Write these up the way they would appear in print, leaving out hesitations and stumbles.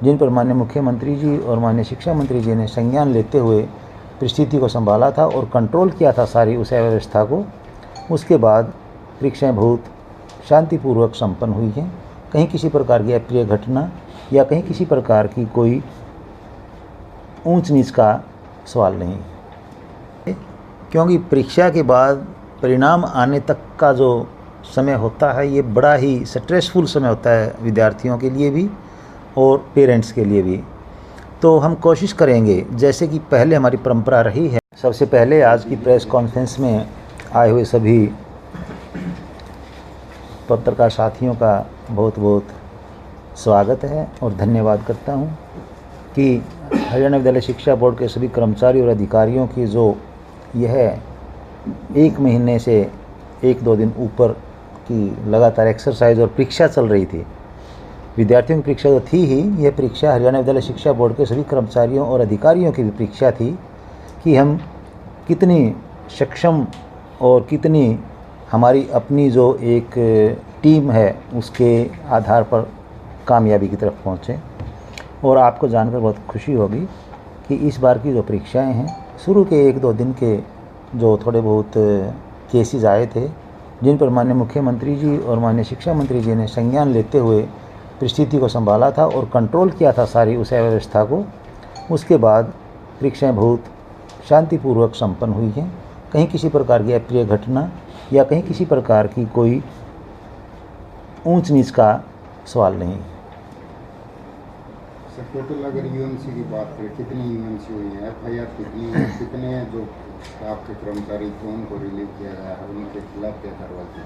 जिन पर माननीय मुख्यमंत्री जी और माननीय शिक्षा मंत्री जी ने संज्ञान लेते हुए परिस्थिति को संभाला था और कंट्रोल किया था सारी उस अव्यवस्था को। उसके बाद परीक्षाएं बहुत शांतिपूर्वक संपन्न हुई हैं। कहीं किसी प्रकार की अप्रिय घटना या कहीं किसी प्रकार की कोई ऊंच नीच का सवाल नहीं, क्योंकि परीक्षा के बाद परिणाम आने तक का जो समय होता है ये बड़ा ही स्ट्रेसफुल समय होता है विद्यार्थियों के लिए भी और पेरेंट्स के लिए भी। तो हम कोशिश करेंगे, जैसे कि पहले हमारी परंपरा रही है, सबसे पहले आज की प्रेस कॉन्फ्रेंस में आए हुए सभी पत्रकार साथियों का बहुत बहुत स्वागत है और धन्यवाद करता हूं कि हरियाणा विद्यालय शिक्षा बोर्ड के सभी कर्मचारी और अधिकारियों की जो यह 1 महीने से 1-2 दिन ऊपर की लगातार एक्सरसाइज और परीक्षा चल रही थी। विद्यार्थियों की परीक्षा तो थी ही, यह परीक्षा हरियाणा विद्यालय शिक्षा बोर्ड के सभी कर्मचारियों और अधिकारियों की भी परीक्षा थी कि हम कितनी सक्षम और कितनी हमारी अपनी जो एक टीम है उसके आधार पर कामयाबी की तरफ पहुँचे। और आपको जानकर बहुत खुशी होगी कि इस बार की जो परीक्षाएं हैं, शुरू के 1-2 दिन के जो थोड़े बहुत केसेस आए थे, जिन पर माननीय मुख्यमंत्री जी और माननीय शिक्षा मंत्री जी ने संज्ञान लेते हुए परिस्थिति को संभाला था और कंट्रोल किया था सारी उस अव्यवस्था को। उसके बाद परीक्षाएं बहुत शांतिपूर्वक संपन्न हुई हैं। कहीं किसी प्रकार की अप्रिय घटना या कहीं किसी प्रकार की कोई ऊंच नीच का सवाल नहीं। सर, टोटल अगर यूएमसी की बात करें, कितनी यूएमसी हुई है, एफआईआर कितनी है, कितने जो आपके कर्मचारी थे उनको रिलीव किया गया है, उनके खिलाफ क्या कार्रवाई की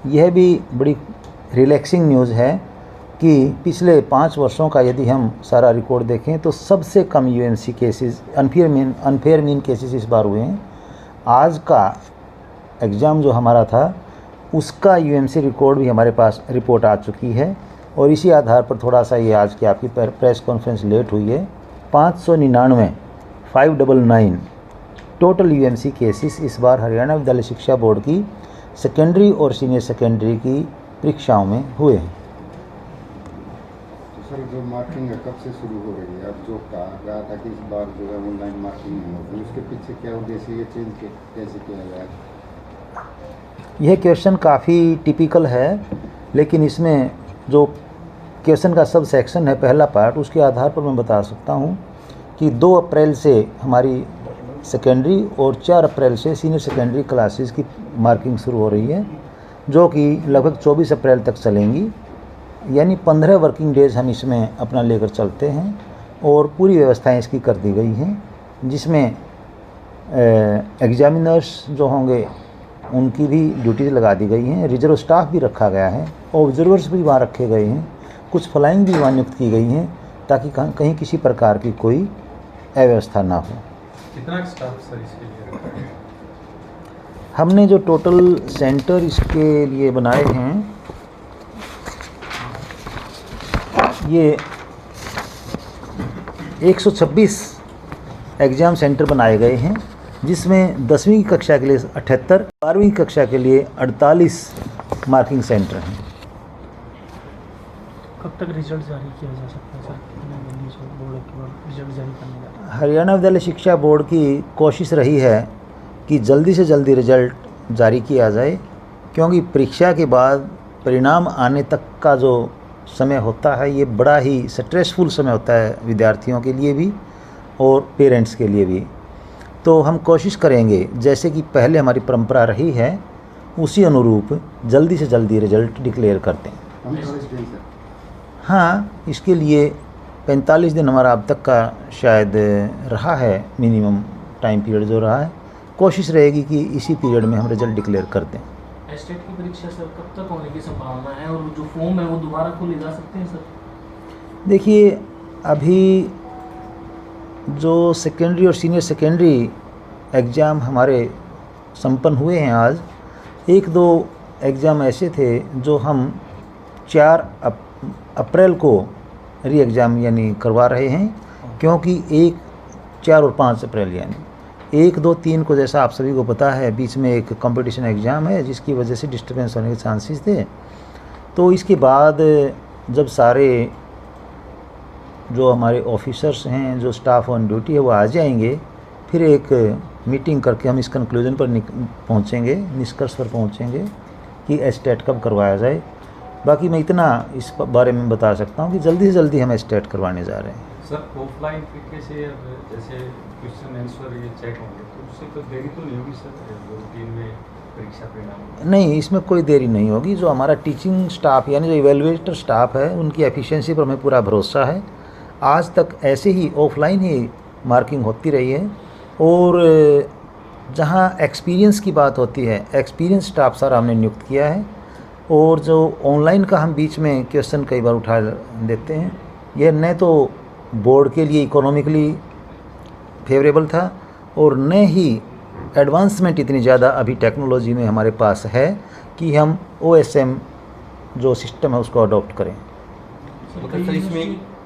गई? यह भी बड़ी रिलैक्सिंग न्यूज़ है कि पिछले 5 वर्षों का यदि हम सारा रिकॉर्ड देखें तो सबसे कम UMC cases, unfair means cases इस बार हुए हैं। आज का एग्ज़ाम जो हमारा था उसका यूएमसी रिकॉर्ड भी हमारे पास रिपोर्ट आ चुकी है और इसी आधार पर थोड़ा सा ये आज की आपकी प्रेस कॉन्फ्रेंस लेट हुई है। 599 टोटल यूएमसी केसेस इस बार हरियाणा विद्यालय शिक्षा बोर्ड की सेकेंडरी और सीनियर सेकेंडरी की परीक्षाओं में हुए हैं। तो सर, जो मार्किंग है कब से शुरू हो रही है? अब जो कहा था कि इस बार जो है ऑनलाइन मार्किंग नहीं होगी, उसके पीछे क्या उद्देश्य, ये चेंज कैसे किया गया? यह क्वेश्चन काफ़ी टिपिकल है, लेकिन इसमें जो क्वेश्चन का सब सेक्शन है, पहला पार्ट, उसके आधार पर मैं बता सकता हूं कि 2 अप्रैल से हमारी सेकेंडरी और 4 अप्रैल से सीनियर सेकेंडरी क्लासेस की मार्किंग शुरू हो रही है, जो कि लगभग 24 अप्रैल तक चलेंगी। यानी 15 वर्किंग डेज़ हम इसमें अपना लेकर चलते हैं और पूरी व्यवस्थाएं इसकी कर दी गई हैं, जिसमें एग्जामिनर्स जो होंगे उनकी भी ड्यूटीज लगा दी गई हैं, रिजर्व स्टाफ भी रखा गया है, ऑब्जर्वर्स भी वहाँ रखे गए हैं, कुछ फ्लाइंग भी वहाँ नियुक्त की गई हैं ताकि कहीं किसी प्रकार की कोई अव्यवस्था ना हो। कितना स्टाफ सर इसके लिए रखा गया? हमने जो टोटल सेंटर इसके लिए बनाए हैं, ये 126 एग्ज़ाम सेंटर बनाए गए हैं, जिसमें 10वीं कक्षा के लिए 78, 12वीं कक्षा के लिए 48 मार्किंग सेंटर हैं। कब तक रिजल्ट जारी किया जा सकता है सर? बोर्ड के बाद रिजल्ट जारी करने का हरियाणा विद्यालय शिक्षा बोर्ड की कोशिश रही है कि जल्दी से जल्दी रिजल्ट जारी किया जाए, क्योंकि परीक्षा के बाद परिणाम आने तक का जो समय होता है ये बड़ा ही स्ट्रेसफुल समय होता है विद्यार्थियों के लिए भी और पेरेंट्स के लिए भी। तो हम कोशिश करेंगे, जैसे कि पहले हमारी परंपरा रही है, उसी अनुरूप जल्दी से जल्दी रिजल्ट डिक्लेयर कर दें। हाँ, इसके लिए 45 दिन हमारा अब तक का शायद रहा है, मिनिमम टाइम पीरियड जो रहा है। कोशिश रहेगी कि इसी पीरियड में हम रिजल्ट डिक्लेयर कर दें। एस्टेट की परीक्षा सर कब तक होने की संभावना है और जो फॉर्म है वो दोबारा खोले जा सकते हैं सर? देखिए, अभी जो सेकेंडरी और सीनियर सेकेंडरी एग्ज़ाम हमारे संपन्न हुए हैं आज, 1-2 एग्ज़ाम ऐसे थे जो हम 4 अप्रैल को री एग्ज़ाम यानी करवा रहे हैं, क्योंकि 1, 4 और 5 अप्रैल यानी 1, 2, 3 को, जैसा आप सभी को पता है, बीच में एक कंपटीशन एग्ज़ाम है जिसकी वजह से डिस्टर्बेंस होने के चांसेस थे। तो इसके बाद जब सारे जो हमारे ऑफिसर्स हैं, जो स्टाफ ऑन ड्यूटी है, वो आ जाएंगे। फिर एक मीटिंग करके हम इस कंक्लूजन पर पहुंचेंगे, निष्कर्ष पर पहुंचेंगे कि एस्टेट कब करवाया जाए। बाकी मैं इतना इस बारे में बता सकता हूं कि जल्दी से जल्दी हम एस्टेट करवाने जा रहे हैं। सर ऑफलाइन तरीके से अब जैसे क्वेश्चन आंसर ये चेक होंगे तो उससे तो देरी तो नहीं होगी सर रूटीन में परीक्षा परिणाम? नहीं, इसमें कोई देरी नहीं होगी। जो हमारा टीचिंग स्टाफ यानी जो इवेलुएटर स्टाफ है, उनकी एफिशिएंसी पर हमें पूरा भरोसा है। आज तक ऐसे ही ऑफलाइन ही मार्किंग होती रही है। और जहां एक्सपीरियंस की बात होती है, एक्सपीरियंस स्टाफ सारा हमने नियुक्त किया है। और जो ऑनलाइन का हम बीच में क्वेश्चन कई बार उठा देते हैं, यह न तो बोर्ड के लिए इकोनॉमिकली फेवरेबल था और न ही एडवांसमेंट इतनी ज़्यादा अभी टेक्नोलॉजी में हमारे पास है कि हम OSM जो सिस्टम है उसको अडॉप्ट करें। सर, कई सर इसमें यूनिवर्सिटी